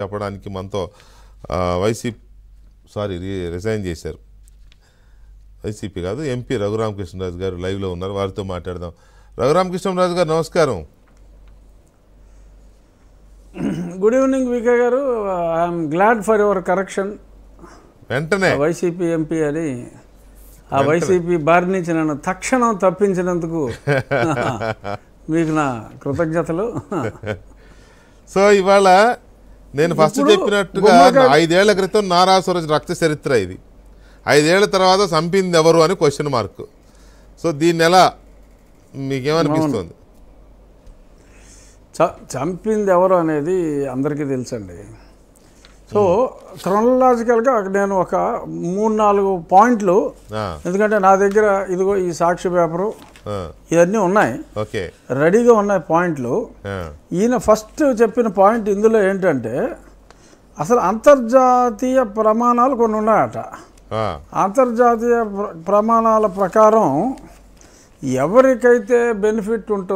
చెప్పడానికి మనతో YCP resign చేశారు. వైసీపీ కాదు ఎంపీ రఘురామకృష్ణరాజు గారు లైవ్లో ఉన్నారు, వారితో మాట్లాడదాం. రఘురామకృష్ణరాజు గారు నమస్కారం. గుడ్ ఈవినింగ్ వికే గారు. I'm glad for your correction. వెంటనే వైసీపీ ఎంపీ అని ఆ వైసీపీ బారి నుంచి నన్ను తక్షణం తప్పించినందుకు మీకు నా కృతజ్ఞతలు. సో ఇవాళ నేను ఫస్ట్ చెప్పినట్టుగా 5 ఏళ్ల క్రితం నారాసురజ్ రక్త చరిత్ర ఇది. 5 ఏళ్ల తర్వాత చంపింది ఎవరు అని క్వశ్చన్ మార్క్. సో దీన్ని ఎలా మీకేమనిపిస్తుంది? చంపింది ఎవరు అనేది అందరికీ తెలుసండి. సో క్రొనలాజికల్గా నేను ఒక 3-4 పాయింట్లు, ఎందుకంటే నా దగ్గర ఇదిగో ఈ సాక్షి పేపరు ఇవన్నీ ఉన్నాయి, రెడీగా ఉన్నాయి పాయింట్లు. ఈయన ఫస్ట్ చెప్పిన పాయింట్ ఇందులో ఏంటంటే అసలు అంతర్జాతీయ ప్రమాణాలు కొన్ని ఉన్నాయట. అంతర్జాతీయ ప్రమాణాల ప్రకారం ఎవరికైతే బెనిఫిట్ ఉంటుందో